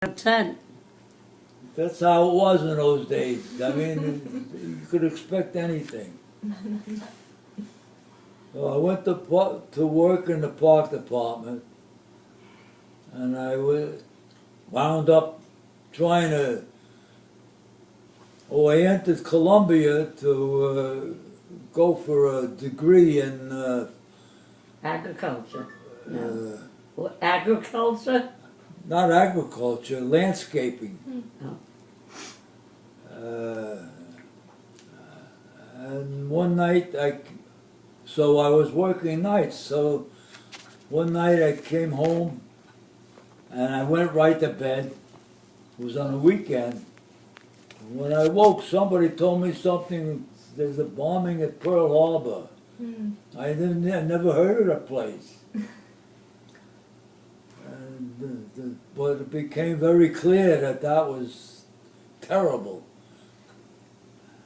tent. That's how it was in those days. I mean, you could expect anything. So I went to work in the park department, and I wound up trying to. Oh, I entered Columbia to go for a degree in Agriculture. Agriculture? not agriculture, landscaping. Oh. And one night so I was working nights. So one night I came home and I went right to bed. It was on a weekend. When I woke, somebody told me something. There's a bombing at Pearl Harbor. I never heard of the place. And but it became very clear that that was terrible.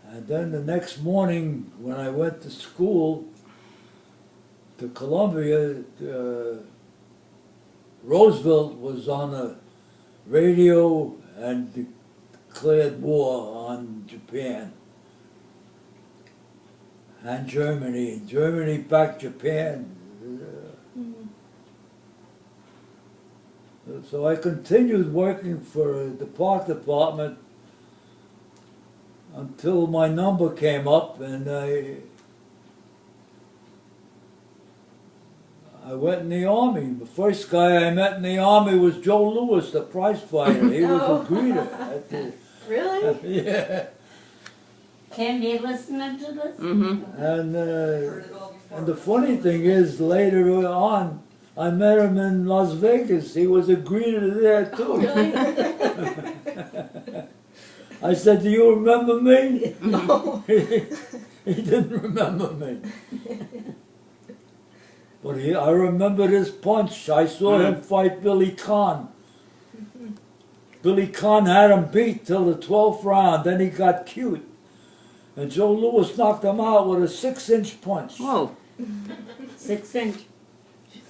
And then the next morning, when I went to school, to Columbia, Roosevelt was on the radio and declared war on Japan and Germany. Germany backed Japan. So I continued working for the park department until my number came up, and I went in the Army. The first guy I met in the Army was Joe Louis, the prize fighter. He was a greeter. Really? Yeah. Can you listen to this? Mm-hmm. And the funny thing is, later on, I met him in Las Vegas. He was a greeter there too. Really? I said, "Do you remember me?" No. He didn't remember me. But I remembered his punch. I saw him fight Billy Conn. Billy Conn had him beat till the 12th round. Then he got cute. And Joe Louis knocked him out with a 6-inch punch. Whoa. 6 inch.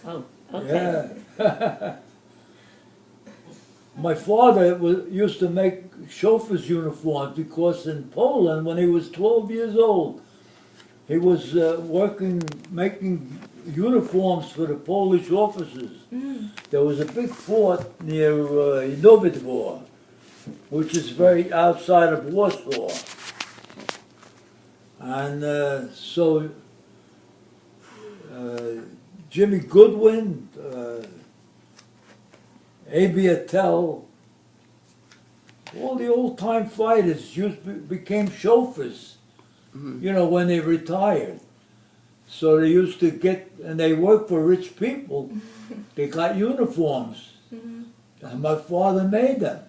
Oh, okay. Yeah. My father used to make chauffeur's uniforms because in Poland, when he was 12 years old, he was making uniforms for the Polish officers. There was a big fort near Nowy Dwór, which is very outside of Warsaw. And so Jimmy Goodwin, A.B. Attell, all the old-time fighters became chauffeurs, you know, when they retired. So they used to get, and they worked for rich people, they got uniforms, and my father made them.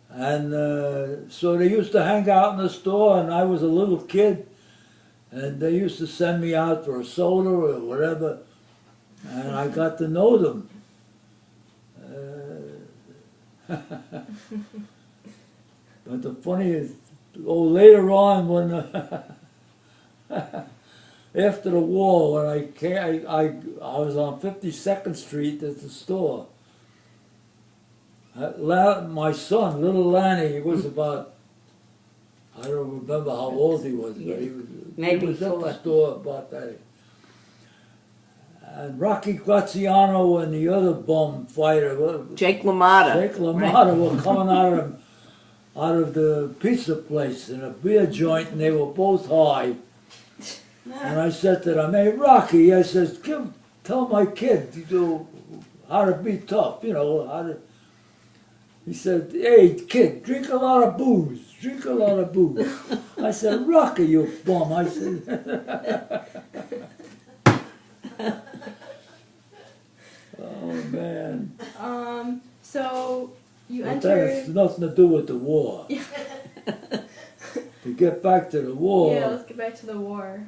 And so they used to hang out in the store, and I was a little kid, and they used to send me out for a soda or whatever, and I got to know them. But the funny is, later on when after the war, when I came, I was on 52nd Street at the store. My son, little Lanny, he was about, I don't remember how old he was, but he was at the store about that. And Rocky Graziano and the other bum fighter, Jake LaMotta. Jake LaMotta, were coming out of the pizza place in a beer joint, and they were both high. And I said to them, "Hey, Rocky," I says, "tell my kid how to be tough, you know, how to." He said, "Hey, kid, drink a lot of booze. Drink a lot of booze." I said, "Rocky, you bum." I said, oh, man. So you But that has entered. nothing to do with the war. To get back to the war. Yeah, let's get back to the war.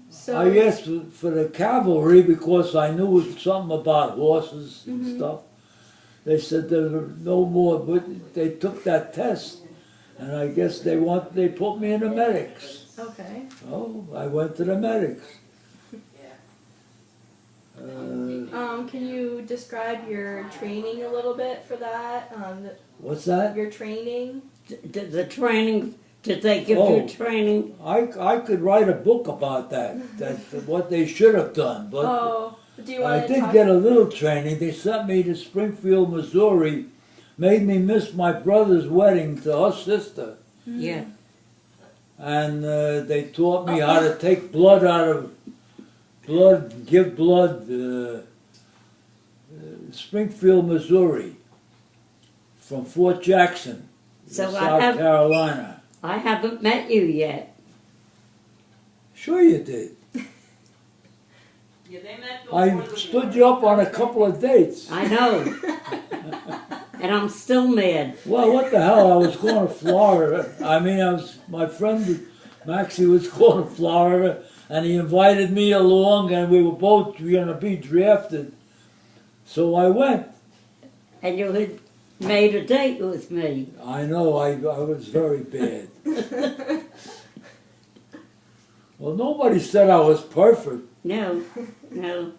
So I asked for the cavalry because I knew something about horses and stuff. They said there were no more, but they took that test, and I guess they put me in the medics. Okay. Oh, I went to the medics. Can you describe your training a little bit for that? What's that? Your training. The training, did they give Oh. you training? I could write a book about that. That's what they should have done. But Oh, do you want I to did talk? get a little training. They sent me to Springfield, Missouri, made me miss my brother's wedding to her sister. Yeah. And they taught me how to take blood out of give blood. Springfield, Missouri, from Fort Jackson, So South Carolina. I haven't met you yet. Sure you did. Yeah, they met before I the stood war. you up on a couple of dates. I know. And I'm still mad. Well, what the hell? I was going to Florida. My friend Maxie was going to Florida, and he invited me along, and we were both going to be drafted. So I went. And you had made a date with me. I know, I was very bad. Well, nobody said I was perfect. No, no.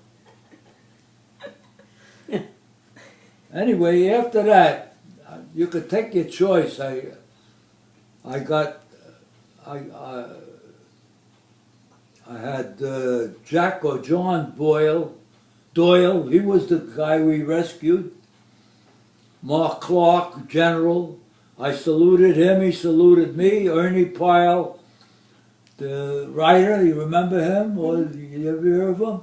Anyway, after that, you could take your choice. I had Jack or John Doyle, he was the guy we rescued. Mark Clark, General. I saluted him, he saluted me. Ernie Pyle, the writer, you remember him? Or you ever hear of him?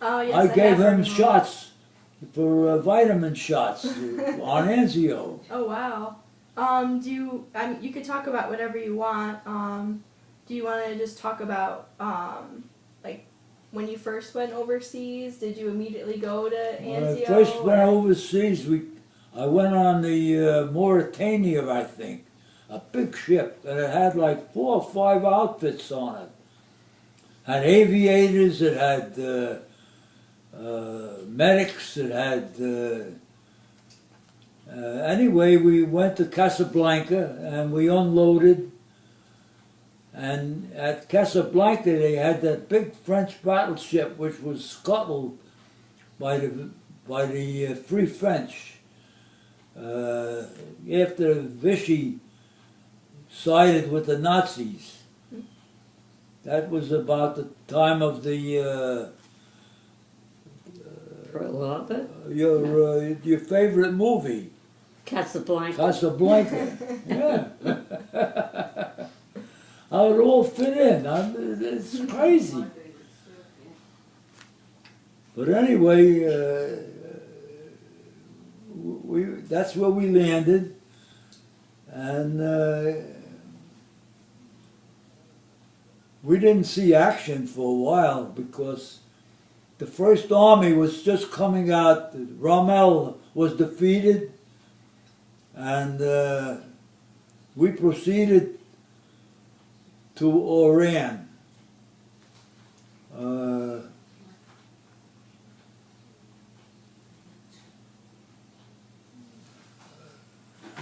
Oh yes. I gave have heard him of shots for vitamin shots on Anzio. Oh wow. You could talk about whatever you want. Do you want to just talk about like when you first went overseas? Did you immediately go to When Anzio? I first went or- overseas, I went on the Mauritania, I think, a big ship, and it had like 4 or 5 outfits on it. Had aviators, it had medics, it had... anyway, we went to Casablanca, and we unloaded. And at Casablanca, they had that big French battleship, which was scuttled by the Free French. After Vichy sided with the Nazis. That was about the time of the Pearl Harbor, your favorite movie, Casablanca. Casablanca. Yeah. How it all fit in. It's crazy. But anyway, that's where we landed, and we didn't see action for a while because the First Army was just coming out. Rommel was defeated, and we proceeded to Oran.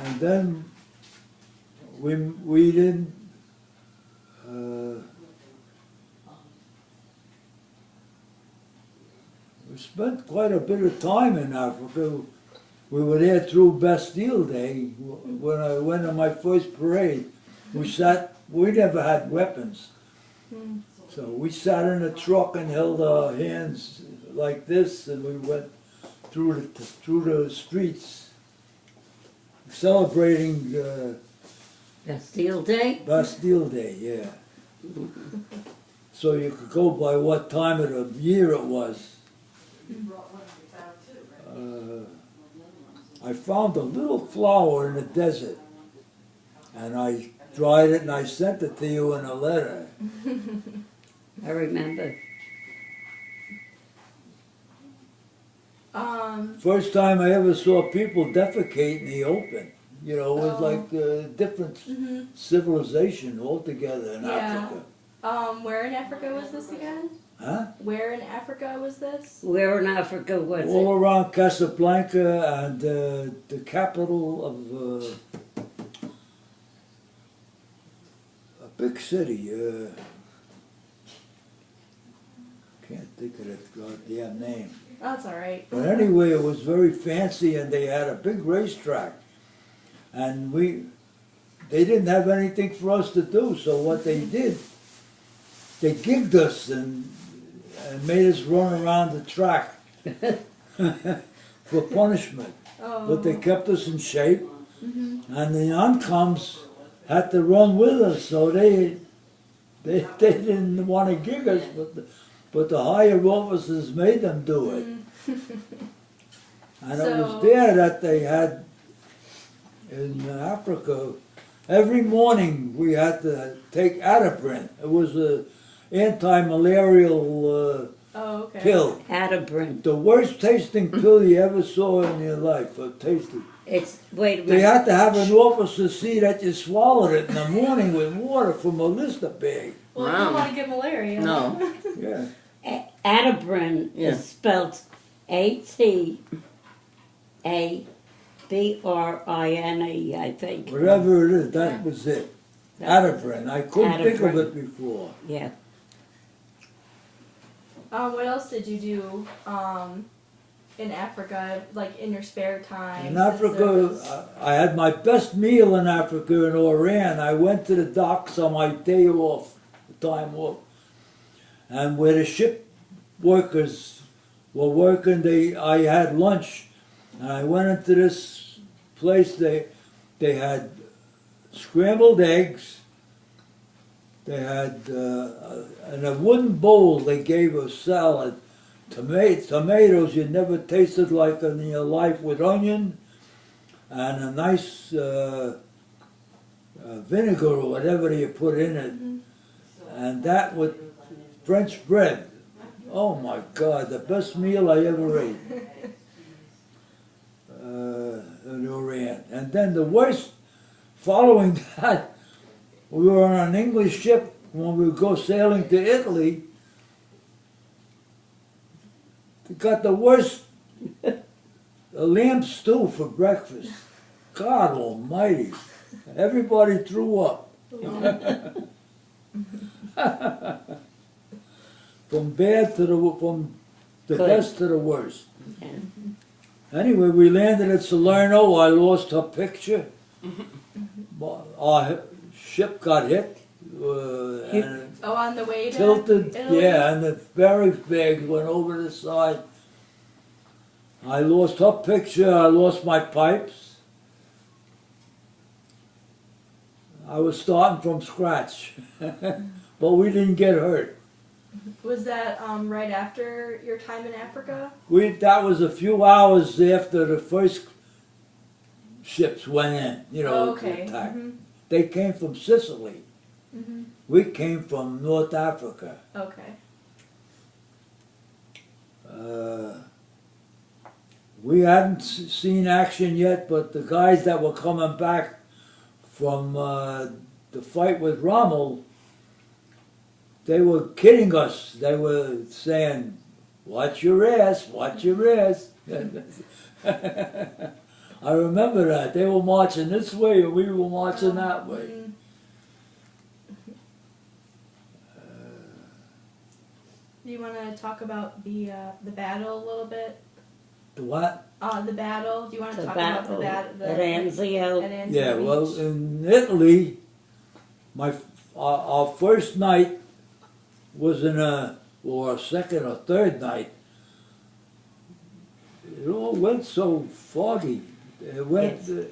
And then we didn't we spent quite a bit of time in Africa. We were there through Bastille Day. When I went on my first parade, we never had weapons. So we sat in a truck and held our hands like this, and we went through the streets celebrating Bastille Day? Bastille Day, yeah. So you could go by what time of the year it was. I found a little flower in the desert, and I dried it and I sent it to you in a letter. I remember. First time I ever saw people defecate in the open. You know, it was like a different civilization altogether in Africa. Where in Africa was this again? Huh? Where in Africa was this? Where in Africa was All it? around Casablanca and the capital of a big city. Can't think of that goddamn name. That's all right. But anyway, it was very fancy, and they had a big racetrack. And they didn't have anything for us to do, so what they did, they gigged us and made us run around the track for punishment. Oh. But they kept us in shape, Mhm. and the non-coms had to run with us, so they didn't want to gig us, but the higher officers made them do it. And it was So- there that they had, in Africa, every morning we had to take Ataprin. It was a anti-malarial Oh, okay. pill. Atterbury. The worst tasting pill you ever saw in your life, or tasted. It's, wait a They minute. had to have an officer see that you swallowed it in the morning with water from a lister bag. Well, you Wow. don't want to get malaria. No. Yeah. Atterbury Yeah. is spelled Atabrine, I think. Whatever it is, that was it. Ataprin. I couldn't think of Ataprin. it before. Yeah. What else did you do in Africa, like in your spare time? In since there Africa, was- I had my best meal in Africa in Oran. I went to the docks on my day off, time off, and where the ship workers were working, I had lunch, and I went into this place. They had scrambled eggs. They had in a wooden bowl. They gave us salad. Tomatoes you never tasted like in your life, with onion and a nice vinegar or whatever you put in it, and that with French bread. Oh my God, the best meal I ever ate in Orient. And then the worst, following that, we were on an English ship when we would go sailing to Italy. We got the worst lamb stew for breakfast. God almighty. Everybody threw up. From the Good. best to the worst. Yeah. Anyway, we landed at Salerno. I lost her picture. Our ship got hit. And Oh, on the way to tilted, Italy? yeah, and the ferry bag went over the side. I lost her picture, I lost my pipes. I was starting from scratch, but we didn't get hurt. Was that right after your time in Africa? That was a few hours after the first ships went in, Oh, to okay. attack. Mhm. They came from Sicily. Mhm. We came from North Africa. Okay. We hadn't seen action yet, but the guys that were coming back from the fight with Rommel, they were kidding us. They were saying, "Watch your ass, watch your ass." I remember that. They were marching this way and we were marching that way. Mhm. Do you want to talk about the battle a little bit? The what? The battle. Do you want to The talk about the battle battle? at Anzio. At Anzio Yeah, well, Beach? in Italy, our first night was or second or third night. It all went so foggy. It went. Yes.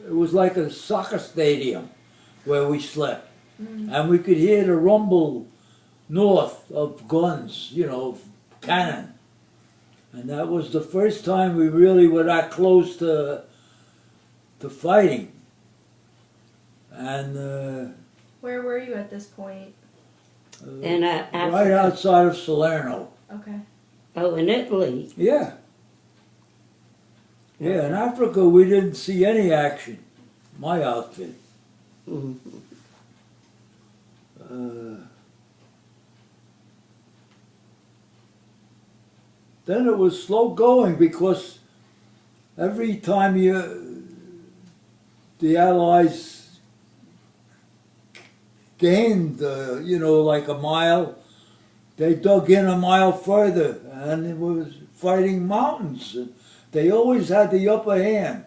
It was like a soccer stadium where we slept, Mm. and we could hear the rumble north of guns, cannon. And that was the first time we really were that close to fighting. And Where were you at this point? In right Africa. outside of Salerno. Okay. Oh, in Italy. Yeah. Yeah, in Africa we didn't see any action. My outfit. Mhm. Then it was slow going because every time the Allies gained, like a mile, they dug in a mile further, and it was fighting mountains. And they always had the upper hand.